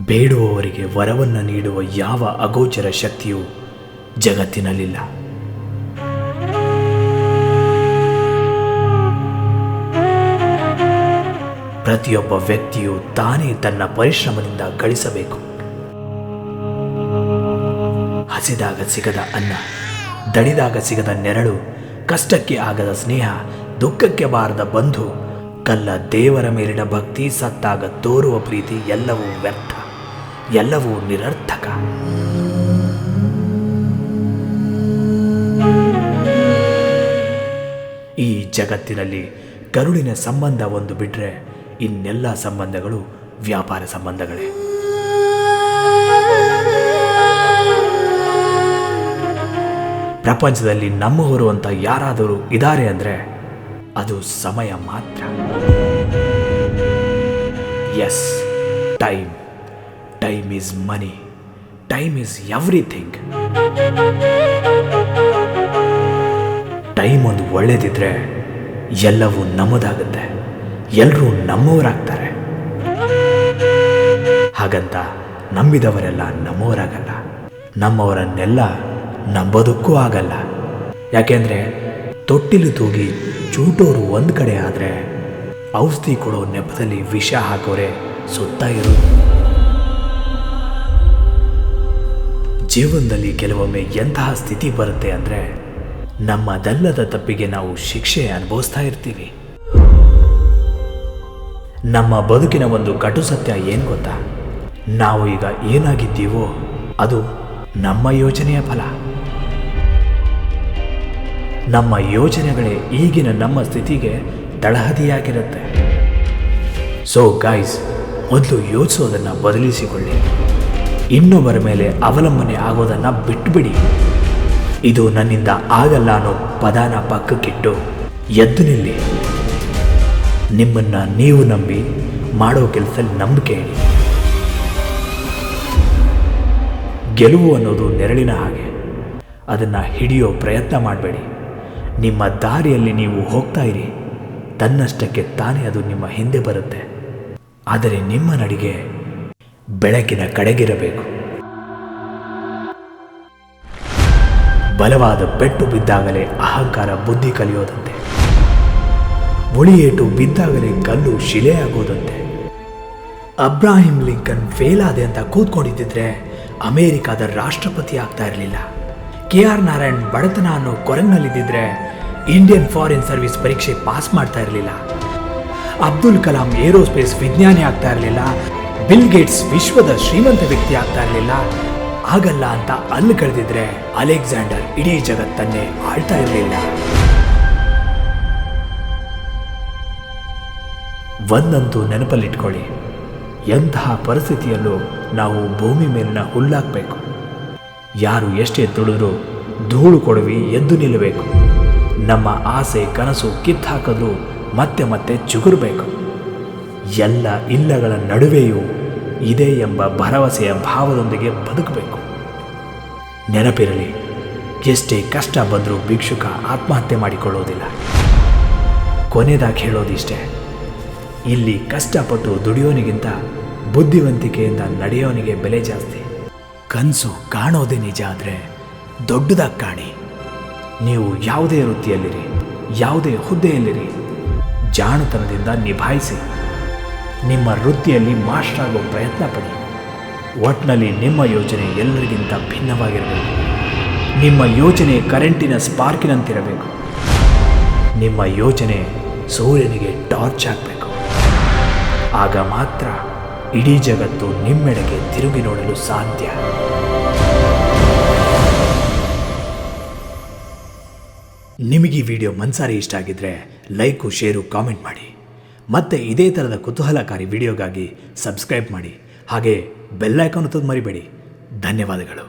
ಬೇಡುವವರಿಗೆ ವರವನ್ನು ನೀಡುವ ಯಾವ ಅಗೋಚರ ಶಕ್ತಿಯೂ ಜಗತ್ತಿನಲ್ಲಿಲ್ಲ. ಪ್ರತಿಯೊಬ್ಬ ವ್ಯಕ್ತಿಯು ತಾನೇ ತನ್ನ ಪರಿಶ್ರಮದಿಂದ ಗಳಿಸಬೇಕು. ಹಸಿದಾಗ ಸಿಗದ ಅನ್ನ, ದಣಿದಾಗ ಸಿಗದ ನೆರಳು, ಕಷ್ಟಕ್ಕೆ ಆಗದ ಸ್ನೇಹ, ದುಃಖಕ್ಕೆ ಬಾರದ ಬಂಧು, ಕಲ್ಲ ದೇವರ ಮೇಲಿನ ಭಕ್ತಿ, ಸತ್ತಾಗ ತೋರುವ ಪ್ರೀತಿ ಎಲ್ಲವೂ ವ್ಯರ್ಥ, ಎಲ್ಲವೂ ನಿರರ್ಥಕ. ಈ ಜಗತ್ತಿನಲ್ಲಿ ಕರುಳಿನ ಸಂಬಂಧ ಒಂದು ಬಿಟ್ಟರೆ ಇನ್ನೆಲ್ಲ ಸಂಬಂಧಗಳು ವ್ಯಾಪಾರ ಸಂಬಂಧಗಳೇ. ಪ್ರಪಂಚದಲ್ಲಿ ನಮ್ಮವರು ಅಂತ ಯಾರಾದರೂ ಇದ್ದಾರೆ ಅಂದರೆ ಅದು ಸಮಯ ಮಾತ್ರ. Yes, time is money, time is everything. Time ಒಂದು ಒಳ್ಳೇದಿದ್ರೆ ಎಲ್ಲವೂ ನಮ್ಮದಾಗುತ್ತೆ, ಎಲ್ಲರೂ ನಮ್ಮವರಾಗ್ತಾರೆ. ಹಾಗಂತ ನಂಬಿದವರೆಲ್ಲ ನಮ್ಮವರಾಗಲ್ಲ, ನಮ್ಮವರನ್ನೆಲ್ಲ ನಂಬೋದಕ್ಕೂ ಆಗಲ್ಲ. ಯಾಕೆಂದರೆ ತೊಟ್ಟಿಲು ತೂಗಿ ಚೂಟೋರು ಒಂದು ಕಡೆ ಆದರೆ ಔಷಧಿ ಕೊಡೋ ನೆಪದಲ್ಲಿ ವಿಷ ಹಾಕೋರೆ ಸುತ್ತ ಇರೋದು. ಜೀವನದಲ್ಲಿ ಕೆಲವೊಮ್ಮೆ ಎಂತಹ ಸ್ಥಿತಿ ಬರುತ್ತೆ ಅಂದರೆ ನಮ್ಮದಲ್ಲದ ತಪ್ಪಿಗೆ ನಾವು ಶಿಕ್ಷೆ ಅನುಭವಿಸ್ತಾ ಇರ್ತೀವಿ. ನಮ್ಮ ಬದುಕಿನ ಒಂದು ಕಟು ಸತ್ಯ ಏನು ಗೊತ್ತಾ? ನಾವು ಈಗ ಏನಾಗಿದ್ದೀವೋ ಅದು ನಮ್ಮ ಯೋಚನೆಯ ಫಲ. ನಮ್ಮ ಯೋಚನೆಗಳೇ ಈಗಿನ ನಮ್ಮ ಸ್ಥಿತಿಗೆ ತಳಹದಿಯಾಗಿರುತ್ತೆ. ಸೊ ಗೈಸ್, ಮೊದಲು ಯೋಚಿಸೋದನ್ನು ಬದಲಿಸಿಕೊಳ್ಳಿ, ಇನ್ನೊಬ್ಬರ ಮೇಲೆ ಅವಲಂಬನೆ ಆಗೋದನ್ನು ಬಿಟ್ಟುಬಿಡಿ. ಇದು ನನ್ನಿಂದ ಆಗಲ್ಲ ಅನ್ನೋ ಪದಾನ ಪಕ್ಕಕ್ಕಿಟ್ಟು ಎದ್ದು ನಿಲ್ಲಿ. ನಿಮ್ಮನ್ನು ನೀವು ನಂಬಿ ಮಾಡೋ ಕೆಲಸದಲ್ಲಿ ನಂಬಿಕೆ ಇಡಿ. ಗೆಲುವು ಅನ್ನೋದು ನೆರಳಿನ ಹಾಗೆ, ಅದನ್ನು ಹಿಡಿಯೋ ಪ್ರಯತ್ನ ಮಾಡಬೇಡಿ. ನಿಮ್ಮ ದಾರಿಯಲ್ಲಿ ನೀವು ಹೋಗ್ತಾ ಇರಿ, ತನ್ನಷ್ಟಕ್ಕೆ ತಾನೇ ಅದು ನಿಮ್ಮ ಹಿಂದೆ ಬರುತ್ತೆ. ಆದರೆ ನಿಮ್ಮ ನಡಿಗೆ ಬೆಳಕಿನ ಕಡೆಗಿರಬೇಕು. ಬಲವಾದ ಪೆಟ್ಟು ಬಿದ್ದಾಗಲೇ ಅಹಂಕಾರ ಬುದ್ಧಿ ಕಲಿಯೋದಂತೆ, ಉಳಿಯೇಟು ಬಿದ್ದಾಗಲೇ ಕಲ್ಲು ಶಿಲೆಯಾಗೋದಂತೆ. ಅಬ್ರಾಹಿಂ ಲಿಂಕನ್ ಫೇಲ್ ಆದೆ ಅಂತ ಕೂತ್ಕೊಂಡಿದ್ದಿದ್ರೆ ಅಮೇರಿಕಾದ ರಾಷ್ಟ್ರಪತಿ ಆಗ್ತಾ ಇರಲಿಲ್ಲ. KR ನಾರಾಯಣ್ ಬಡತನ ಅನ್ನೋ ಕೊರಗಿನಲ್ಲಿದ್ದಿದ್ರೆ ಇಂಡಿಯನ್ ಫಾರಿನ್ ಸರ್ವಿಸ್ ಪರೀಕ್ಷೆ ಪಾಸ್ ಮಾಡ್ತಾ ಇರಲಿಲ್ಲ. ಅಬ್ದುಲ್ ಕಲಾಂ ಏರೋಸ್ಪೇಸ್ ವಿಜ್ಞಾನಿ ಆಗ್ತಾ ಇರಲಿಲ್ಲ. ಬಿಲ್ ಗೇಟ್ಸ್ ವಿಶ್ವದ ಶ್ರೀಮಂತ ವ್ಯಕ್ತಿ ಆಗ್ತಾ ಇರಲಿಲ್ಲ. ಆಗಲ್ಲ ಅಂತ ಅಲ್ಲಿ ಕಳೆದಿದ್ರೆ ಅಲೆಕ್ಸಾಂಡರ್ ಇಡೀ ಜಗತ್ತನ್ನೇ ಆಳ್ತಾ ಇರಲಿಲ್ಲ. ಒಂದಂತೂ ನೆನಪಲ್ಲಿಟ್ಕೊಳ್ಳಿ, ಎಂತಹ ಪರಿಸ್ಥಿತಿಯಲ್ಲೂ ನಾವು ಭೂಮಿ ಮೇಲಿನ ಹುಲ್ಲಾಗಬೇಕು. ಯಾರು ಎಷ್ಟೇ ತುಳಿದ್ರೂ ಧೂಳು ಕೊಡವಿ ಎದ್ದು ನಿಲ್ಲಬೇಕು. ನಮ್ಮ ಆಸೆ ಕನಸು ಕಿತ್ತಾಕಿದ್ರೂ ಮತ್ತೆ ಮತ್ತೆ ಚಿಗುರಬೇಕು. ಎಲ್ಲ ಇಲ್ಲಗಳ ನಡುವೆಯೂ ಇದೆ ಎಂಬ ಭರವಸೆಯ ಭಾವದೊಂದಿಗೆ ಬದುಕಬೇಕು. ನೆನಪಿರಲಿ, ಎಷ್ಟೇ ಕಷ್ಟ ಬಂದರೂ ಭಿಕ್ಷುಕ ಆತ್ಮಹತ್ಯೆ ಮಾಡಿಕೊಳ್ಳೋದಿಲ್ಲ. ಕೊನೆದಾಗಿ ಹೇಳೋದಿಷ್ಟೇ, ಇಲ್ಲಿ ಕಷ್ಟಪಟ್ಟು ದುಡಿಯೋನಿಗಿಂತ ಬುದ್ಧಿವಂತಿಕೆಯಿಂದ ನಡೆಯೋನಿಗೆ ಬೆಲೆ ಜಾಸ್ತಿ. ಕನಸು ಕಾಣೋದೇ ನಿಜ ಆದರೆ ದೊಡ್ಡದಾಗಿ ಕಾಣಿ. ನೀವು ಯಾವುದೇ ವೃತ್ತಿಯಲ್ಲಿರಿ, ಯಾವುದೇ ಹುದ್ದೆಯಲ್ಲಿರಿ, ಜಾಣತನದಿಂದ ನಿಭಾಯಿಸಿ. ನಿಮ್ಮ ವೃತ್ತಿಯಲ್ಲಿ ಮಾಸ್ಟರ್ ಆಗೋ ಪ್ರಯತ್ನ ಪಡಿ. ಒಟ್ಟಿನಲ್ಲಿ ನಿಮ್ಮ ಯೋಚನೆ ಎಲ್ಲರಿಗಿಂತ ಭಿನ್ನವಾಗಿರಬೇಕು. ನಿಮ್ಮ ಯೋಚನೆ ಕರೆಂಟಿನ ಸ್ಪಾರ್ಕಿನಂತಿರಬೇಕು. ನಿಮ್ಮ ಯೋಚನೆ ಸೂರ್ಯನಿಗೆ ಟಾರ್ಚ್ ಆಗಬೇಕು. ಆಗ ಮಾತ್ರ ಇಡೀ ಜಗತ್ತು ನಿಮ್ಮೆಡೆಗೆ ತಿರುಗಿ ನೋಡಲು ಸಾಧ್ಯ. ನಿಮಗೆ ಈ ವಿಡಿಯೋ ಮನಸಾರಿ ಇಷ್ಟ ಆಗಿದ್ರೆ ಲೈಕು, ಶೇರು, ಕಾಮೆಂಟ್ ಮಾಡಿ. ಮತ್ತೆ ಇದೇ ಥರದ ಕುತೂಹಲಕಾರಿ ವಿಡಿಯೋಗಾಗಿ ಸಬ್ಸ್ಕ್ರೈಬ್ ಮಾಡಿ. ಹಾಗೆ ಬೆಲ್ ಐಕಾನ್ ಒತ್ತೋದು ಮರಿಬೇಡಿ. ಧನ್ಯವಾದಗಳು.